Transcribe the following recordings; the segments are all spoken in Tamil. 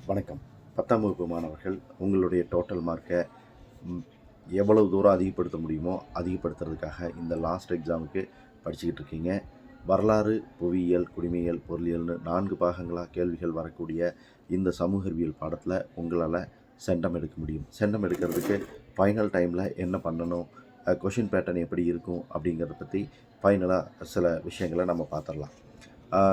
வணக்கம். 10ஆம் வகுப்பு மாணவர்கள் உங்களுடைய டோட்டல் மார்க்கை எவ்வளவு தூரம் அதிகப்படுத்த முடியுமோ அதிகப்படுத்துறதுக்காக இந்த லாஸ்ட் எக்ஸாமுக்கு படிச்சுக்கிட்டு இருக்கீங்க. வரலாறு, புவியியல், குடிமையியல், பொருளியல்னு 4 பாகங்களாக கேள்விகள் வரக்கூடிய இந்த சமூக அறிவியல் பாடத்தில் உங்களால் சென்டம் எடுக்க முடியும். சென்டம் எடுக்கிறதுக்கு ஃபைனல் டைமில் என்ன பண்ணணும், கொஷின் பேட்டர்ன் எப்படி இருக்கும் அப்படிங்கிறத பற்றி ஃபைனலாக சில விஷயங்களை நம்ம பார்த்துடலாம்.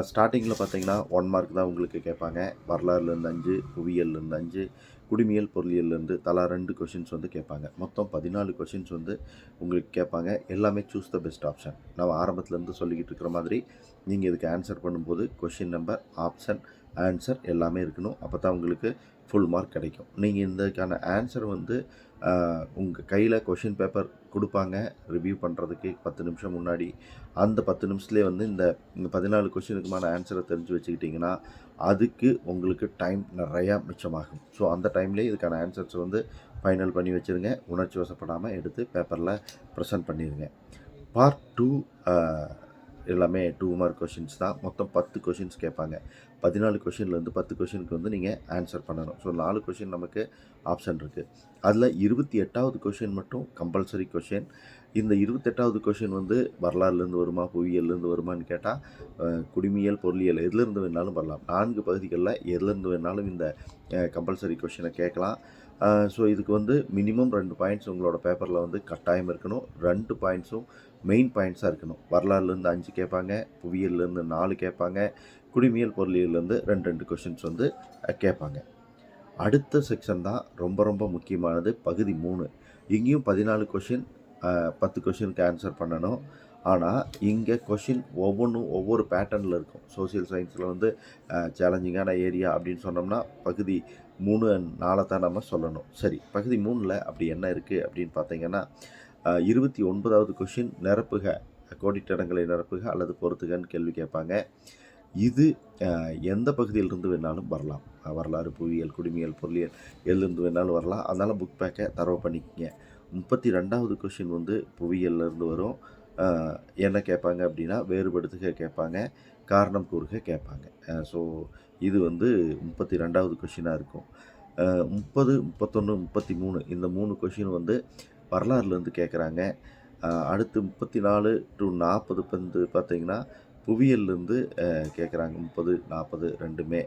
ஸ்டார்டிங்கில் பார்த்தீங்கன்னா 1 மார்க் தான் உங்களுக்கு கேட்பாங்க. வரலாறுலேருந்து 5, புவியியல்லேருந்து 5, குடிமையியல் பொருளியல்லேருந்து தலா 2 கொஷின்ஸ் வந்து கேட்பாங்க. மொத்தம் 14 கொஷின்ஸ் வந்து உங்களுக்கு கேட்பாங்க. எல்லாமே சூஸ் த பெஸ்ட் ஆப்ஷன். நம்ம ஆரம்பத்துலேருந்து சொல்லிக்கிட்டு இருக்கிற மாதிரி நீங்கள் இதுக்கு ஆன்சர் பண்ணும்போது கொஷின் நம்பர், ஆப்ஷன், ஆன்சர் எல்லாமே இருக்கணும். அப்போ தான் உங்களுக்கு ஃபுல் மார்க் கிடைக்கும். நீங்கள் இதுக்கான ஆன்சர் வந்து உங்கள் கையில் கொஷின் பேப்பர் கொடுப்பாங்க ரிவ்யூ பண்ணுறதுக்கு 10 நிமிஷம் முன்னாடி. அந்த 10 நிமிஷத்துலேயே வந்து இந்த 14 கொஷினுக்குமான ஆன்சரை தெரிஞ்சு வச்சுக்கிட்டிங்கன்னா அதுக்கு உங்களுக்கு டைம் நிறையா மிச்சமாகும். ஸோ அந்த டைம்லேயே இதுக்கான ஆன்சர்ஸ் வந்து ஃபைனல் பண்ணி வச்சுருங்க. உணர்ச்சி வசப்படாமல் எடுத்து பேப்பரில் ப்ரெசென்ட் பண்ணிடுங்க. பார்ட் 2 எல்லாமே 2 மார்க் கொஷின்ஸ் தான். மொத்தம் 10 கொஷின்ஸ் கேட்பாங்க. 14 கொஷின்லேருந்து 10 கொஷினுக்கு வந்து நீங்கள் ஆன்சர் பண்ணணும். ஸோ 4 கொஷின் நமக்கு ஆப்ஷன் இருக்குது. அதில் 28வது கொஷின் மட்டும் கம்பல்சரி கொஷின். இந்த 28வது கொஷின் வந்து வரலாறுலேருந்து வருமா, புவியியல்லேருந்து வருமானு கேட்டால் குடிமையியல், பொருளியல் எதுலேருந்து வேணாலும் வரலாம். 4 பகுதிகளில் எதுலேருந்து வேணாலும் இந்த கம்பல்சரி கொஷினை கேட்கலாம். ஸோ இதுக்கு வந்து மினிமம் 2 பாயிண்ட்ஸ் உங்களோட பேப்பரில் வந்து கட்டாயம் இருக்கணும். 2 பாயிண்ட்ஸும் மெயின் பாயிண்ட்ஸாக இருக்கணும். வரலாறுலேருந்து 5 கேட்பாங்க, புவியியல்லேருந்து 4 கேட்பாங்க, குடிமையியல் பொருளியல்லேருந்து 2 கொஷின்ஸ் வந்து கேட்பாங்க. அடுத்த செக்ஷன் தான் ரொம்ப ரொம்ப முக்கியமானது, பகுதி 3. இங்கேயும் 14 கொஷின், 10 கொஷினுக்கு ஆன்சர் பண்ணணும். ஆனால் இங்கே கொஷின் ஒவ்வொன்றும் ஒவ்வொரு பேட்டர்னில் இருக்கும். சோசியல் சயின்ஸில் வந்து சேலஞ்சிங்கான ஏரியா அப்படின்னு சொன்னோம்னா பகுதி 3 and 4 தான் நம்ம சொல்லணும். சரி, பகுதி 3ல் அப்படி என்ன இருக்குது அப்படின்னு பார்த்தீங்கன்னா 29வது கொஷின் நிரப்புக, கோடிட்டடங்களை நிரப்புக அல்லது பொறுத்துகன்னு கேள்வி கேட்பாங்க. இது எந்த பகுதியிலிருந்து வேணாலும் வரலாம். வரலாறு, புவியியல், குடிமையியல், பொருளியல் எதுலேருந்து வேணாலும் வரலாம். அதனால் புக் பேக்கை தரவு பண்ணிக்கங்க. 32வது கொஷின் வந்து புவியியல்லேருந்து வரும். என்ன கேட்பாங்க அப்படின்னா வேறுபடுத்துக கேட்பாங்க, காரணம் கூறுக கேட்பாங்க. ஸோ இது வந்து 32வது கொஷினாக இருக்கும். 30, 31, 33 இந்த 3 கொஷின் வந்து வரலாறுலேருந்து கேட்குறாங்க. அடுத்து 34 to 40 வந்து பார்த்திங்கன்னா புவியியல்லேருந்து கேட்குறாங்க. 30, 40 ரெண்டுமே.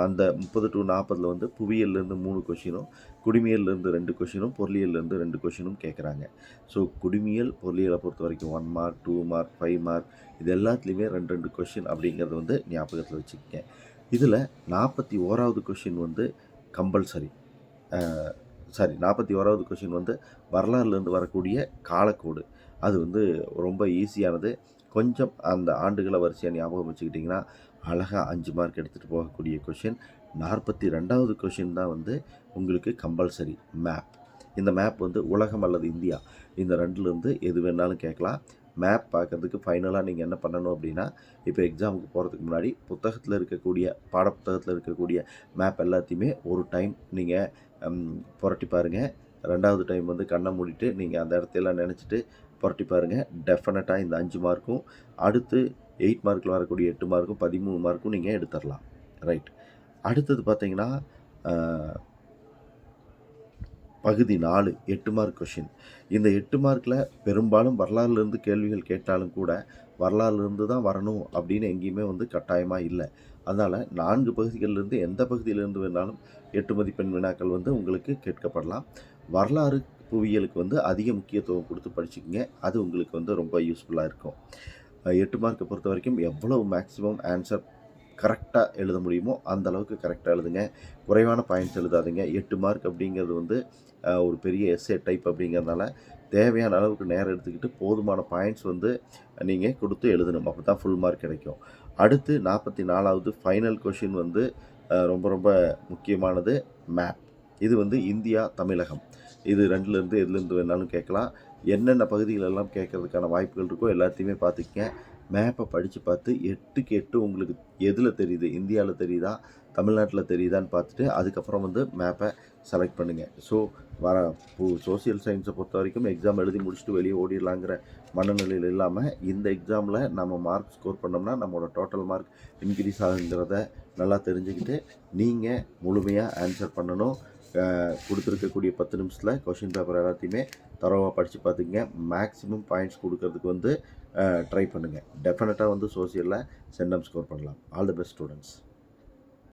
அந்த 30 to 40 வந்து புவியியல்லேருந்து 3 கொஷினும், குடிமையியல்லேருந்து 2 கொஷினும், பொருளியல்லேருந்து 2 கொஷினும் கேட்குறாங்க. ஸோ குடிமையியல், பொருளியலை பொறுத்த வரைக்கும் 1 மார்க், 2 மார்க், 5 மார்க் இது எல்லாத்துலேயுமே 2 கொஷின் அப்படிங்கிறது வந்து ஞாபகத்தில் வச்சுக்கங்க. இதில் 41வது கொஷின் வந்து கம்பல்சரி. 41வது கொஷின் வந்து வரலாறுலேருந்து வரக்கூடிய காலக்கோடு. அது வந்து ரொம்ப ஈஸியானது. கொஞ்சம் அந்த ஆண்டுகளை வரிசையாக ஞாபகம் வச்சுக்கிட்டிங்கன்னா அழகாக 5 மார்க் எடுத்துகிட்டு போகக்கூடிய கொஷின். 42வது கொஷின் தான் வந்து உங்களுக்கு கம்பல்சரி மேப். இந்த மேப் வந்து உலகம் அல்லது இந்தியா இந்த 2லேருந்து எது வேணாலும் கேட்கலாம். மேப் பார்க்குறதுக்கு ஃபைனலாக நீங்கள் என்ன பண்ணணும் அப்படின்னா, இப்போ எக்ஸாமுக்கு போகிறதுக்கு முன்னாடி புத்தகத்தில் இருக்கக்கூடிய பாடப்புத்தகத்தில் இருக்கக்கூடிய மேப் எல்லாத்தையுமே ஒரு டைம் நீங்கள் புரட்டி பாருங்கள். 2வது டைம் வந்து கண்ணை மூடிட்டு நீங்கள் அந்த இடத்தையெல்லாம் நினச்சிட்டு புரட்டி பாருங்கள். டெஃபினட்டாக இந்த 5 மார்க்கும் அடுத்து 8 மார்க்கில் வரக்கூடிய 8 மார்க்கும் 13 மார்க்கும் நீங்கள் எடுத்துடலாம். ரைட். அடுத்தது பார்த்தீங்கன்னா பகுதி 4 8 மார்க் கொஷின். இந்த 8 மார்க்கில் பெரும்பாலும் வரலாறுலேருந்து கேள்விகள் கேட்டாலும் கூட வரலாறுலேருந்து தான் வரணும் அப்படின்னு எங்கேயுமே வந்து கட்டாயமாக இல்லை. அதனால் 4 பகுதிகளிலிருந்து எந்த பகுதியிலேருந்து வேணாலும் 8 மதிப்பெண் வினாக்கள் வந்து உங்களுக்கு கேட்கப்படலாம். வரலாறு, புவியியலுக்கு வந்து அதிக முக்கியத்துவம் கொடுத்து படிச்சுக்கோங்க. அது உங்களுக்கு வந்து ரொம்ப யூஸ்ஃபுல்லாக இருக்கும். 8 மார்க்கை பொறுத்த வரைக்கும் எவ்வளவு மேக்ஸிமம் ஆன்சர் கரெக்டாக எழுத முடியுமோ அந்த அளவுக்கு கரெக்டாக எழுதுங்க. குறைவான பாயிண்ட்ஸ் எழுதாதீங்க. 8 மார்க் அப்படிங்கிறது வந்து ஒரு பெரிய எஸ்ஏ டைப் அப்படிங்கிறதுனால தேவையான அளவுக்கு நேரம் எடுத்துக்கிட்டு போதுமான பாயிண்ட்ஸ் வந்து நீங்கள் கொடுத்து எழுதணும். அப்போ தான் ஃபுல் மார்க் கிடைக்கும். அடுத்து 44வது ஃபைனல் கொஷின் வந்து ரொம்ப ரொம்ப முக்கியமானது மேப். இது வந்து இந்தியா, தமிழகம் இது 2லேருந்து எதுலேருந்து வேணாலும் கேட்கலாம். என்னென்ன பகுதிகளெல்லாம் கேட்கறதுக்கான வாய்ப்புகள் இருக்கோ எல்லாத்தையுமே பார்த்துக்கங்க. மேப்பை படித்து பார்த்து 8க்கு 8 உங்களுக்கு எதில் தெரியுது, இந்தியாவில் தெரியுதா, தமிழ்நாட்டில் தெரியுதான்னு பார்த்துட்டு அதுக்கப்புறம் வந்து மேப்பை செலக்ட் பண்ணுங்கள். ஸோ சோசியல் சயின்ஸை பொறுத்த வரைக்கும் எக்ஸாம் எழுதி முடிச்சுட்டு வெளியே ஓடிடலாங்கிற மனநிலையில் இல்லாமல் இந்த எக்ஸாமில் நம்ம மார்க் ஸ்கோர் பண்ணோம்னா நம்மளோட டோட்டல் மார்க் இன்க்ரீஸ் ஆகுங்கிறத நல்லா தெரிஞ்சுக்கிட்டு நீங்கள் முழுமையாக ஆன்சர் பண்ணணும். கொடுத்துருக்கக்கூடிய 10 நிமிஷத்தில் கொஷின் பேப்பர் எல்லாத்தையுமே தரோவாக படித்து பார்த்துங்க. மேக்ஸிமம் பாயிண்ட்ஸ் கொடுக்கறதுக்கு வந்து ட்ரை பண்ணுங்கள். டெஃபினட்டாக வந்து சோசியலில் சென்டம் ஸ்கோர் பண்ணலாம். All the best students.